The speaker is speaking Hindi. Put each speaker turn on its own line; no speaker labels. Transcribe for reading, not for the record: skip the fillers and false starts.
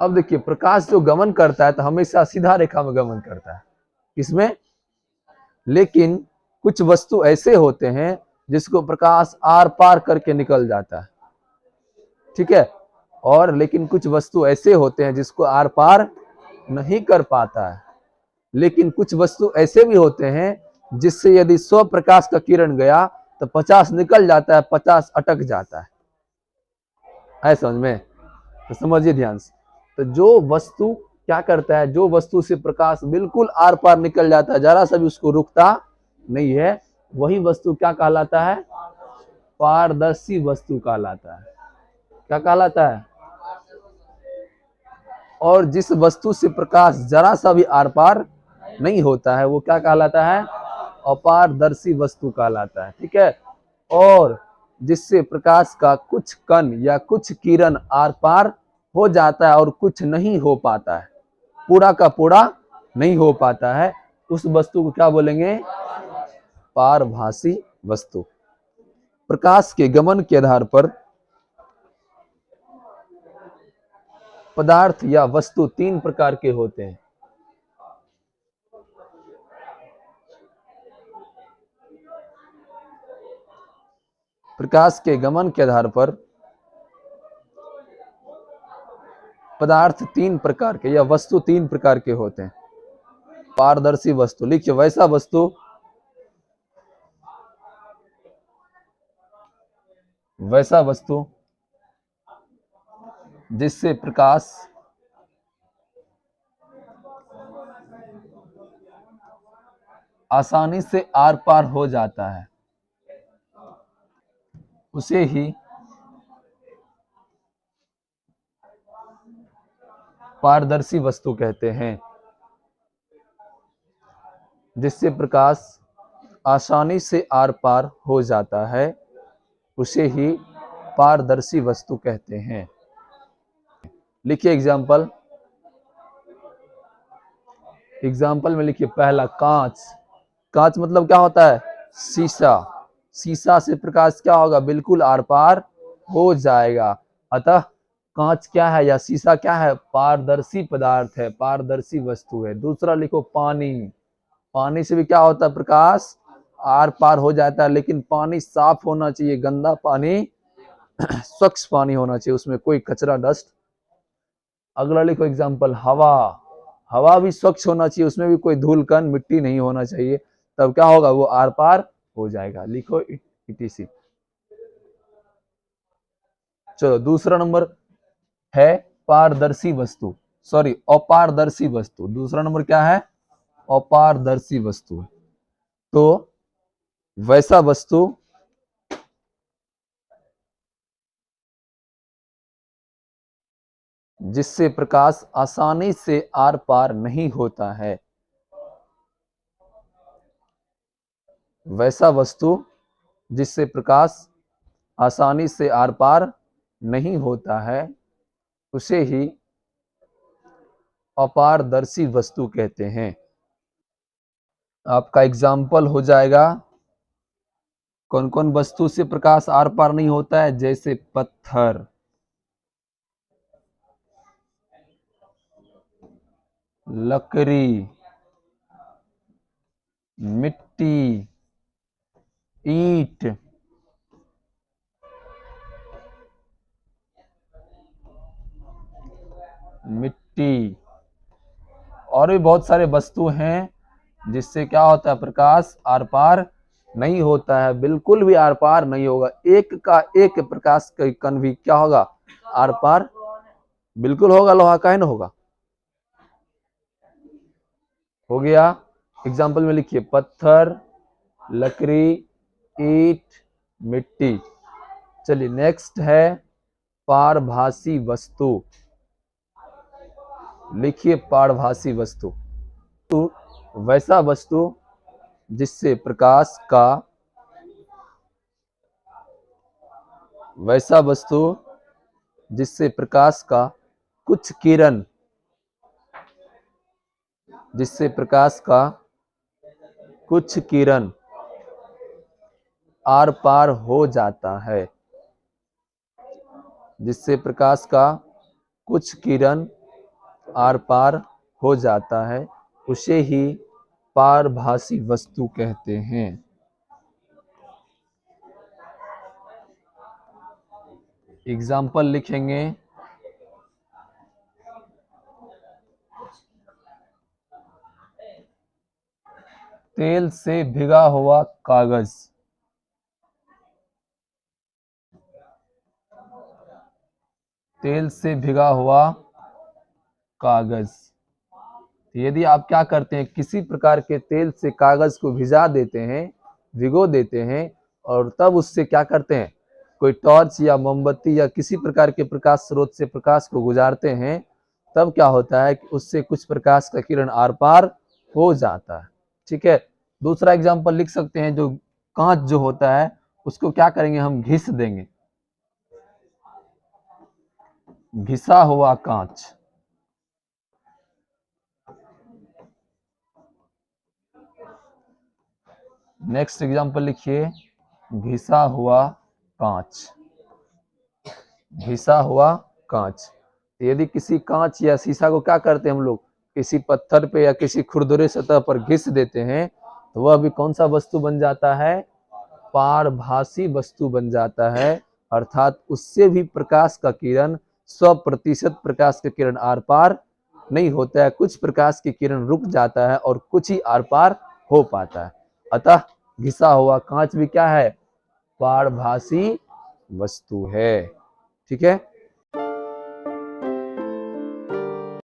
अब देखिए प्रकाश जो गमन करता है तो हमेशा सीधा रेखा में गमन करता है, किसमें? लेकिन कुछ वस्तु ऐसे होते हैं जिसको प्रकाश आर पार करके निकल जाता है, ठीक है। और लेकिन कुछ वस्तु ऐसे होते हैं जिसको आर पार नहीं कर पाता है। लेकिन कुछ वस्तु ऐसे भी होते हैं जिससे यदि 100 प्रकाश का किरण गया तो 50 निकल जाता है, 50 अटक जाता है समझ में? तो समझिए ध्यान से। तो जो वस्तु क्या करता है, जो वस्तु से प्रकाश बिल्कुल आर पार निकल जाता है, जरा सा भी उसको रुकता नहीं है, वही वस्तु क्या कहलाता है? पारदर्शी वस्तु कहलाता है। क्या कहलाता है? और जिस वस्तु से प्रकाश जरा सा भी आर पार नहीं होता है वो क्या कहलाता है? अपारदर्शी वस्तु कहलाता है, ठीक है। और जिससे प्रकाश का कुछ कण या कुछ किरण आर पार हो जाता है और कुछ नहीं हो पाता है, पूरा का पूरा नहीं हो पाता है, उस वस्तु को क्या बोलेंगे? पारभासी वस्तु। प्रकाश के गमन के आधार पर पदार्थ या वस्तु 3 प्रकार के होते हैं। प्रकाश के गमन के आधार पर पदार्थ 3 प्रकार के या वस्तु 3 प्रकार के होते हैं। पारदर्शी वस्तु लिखिए, वैसा वस्तु जिससे प्रकाश आसानी से आर पार हो जाता है, उसे ही पारदर्शी वस्तु कहते हैं। जिससे प्रकाश आसानी से आर पार हो जाता है उसे ही पारदर्शी वस्तु कहते हैं। लिखिए एग्जाम्पल में लिखिए, पहला कांच। कांच मतलब क्या होता है? शीशा। शीशा से प्रकाश क्या होगा? बिल्कुल आर पार हो जाएगा। अतः कांच क्या है या शीशा क्या है? पारदर्शी पदार्थ है, पारदर्शी वस्तु है। दूसरा लिखो पानी। पानी से भी क्या होता है? प्रकाश आर पार हो जाता है, लेकिन पानी साफ होना चाहिए, गंदा पानी स्वच्छ पानी होना चाहिए, उसमें कोई कचरा डस्ट। अगला लिखो एग्जाम्पल, हवा। हवा भी स्वच्छ होना चाहिए, उसमें भी कोई धूल कण मिट्टी नहीं होना चाहिए, तब क्या होगा? वो आर पार हो जाएगा। लिखो इटीसी। चलो दूसरा नंबर है पारदर्शी वस्तु, सॉरी अपारदर्शी वस्तु। दूसरा नंबर क्या है? अपारदर्शी वस्तु। तो वैसा वस्तु जिससे प्रकाश आसानी से आर पार नहीं होता है, वैसा वस्तु जिससे प्रकाश आसानी से आर पार नहीं होता है उसे ही अपारदर्शी वस्तु कहते हैं। आपका एग्जाम्पल हो जाएगा, कौन कौन वस्तु से प्रकाश आर पार नहीं होता है? जैसे पत्थर, लकड़ी, मिट्टी, ईंट, मिट्टी और भी बहुत सारे वस्तु हैं जिससे क्या होता है? प्रकाश आर पार नहीं होता है, बिल्कुल भी आर पार नहीं होगा। एक का एक प्रकाश का कण भी क्या होगा? आर पार बिल्कुल होगा। लोहा का है ना होगा। हो गया। एग्जाम्पल में लिखिए, पत्थर, लकड़ी, ईंट, मिट्टी। चलिए नेक्स्ट है पारभासी वस्तु। लिखिए पारभासी वस्तु। तो वैसा वस्तु जिससे प्रकाश का वैसा वस्तु जिससे प्रकाश का कुछ किरण जिससे प्रकाश का कुछ किरण आर पार हो जाता है, जिससे प्रकाश का कुछ किरण आर पार हो जाता है उसे ही पारभासी वस्तु कहते हैं। एग्जाम्पल लिखेंगे, तेल से भिगा हुआ कागज, तेल से भिगा हुआ कागज। यदि आप क्या करते हैं, किसी प्रकार के तेल से कागज को भिजा देते हैं, भिगो देते हैं, और तब उससे क्या करते हैं, कोई टॉर्च या मोमबत्ती या किसी प्रकार के प्रकाश स्रोत से प्रकाश को गुजारते हैं, तब क्या होता है कि उससे कुछ प्रकाश का किरण आर पार हो जाता है। ठीक है। दूसरा एग्जाम्पल लिख सकते हैं, जो कांच जो होता है उसको क्या करेंगे, हम घिस देंगे, घिसा हुआ कांच। नेक्स्ट एग्जाम्पल लिखिए, घिसा हुआ कांच, घिसा हुआ कांच। यदि किसी कांच या शीशा को क्या करते हैं हम लोग, किसी पत्थर पे या किसी खुरदुरे सतह पर घिस देते हैं, तो वह भी कौन सा वस्तु बन जाता है, पारभासी वस्तु बन जाता है। अर्थात उससे भी प्रकाश का किरण 100% प्रकाश का किरण आर पार नहीं होता है, कुछ प्रकाश की किरण रुक जाता है और कुछ ही आर पार हो पाता है। अतः घिसा हुआ कांच भी क्या है, पारभासी वस्तु है। ठीक है।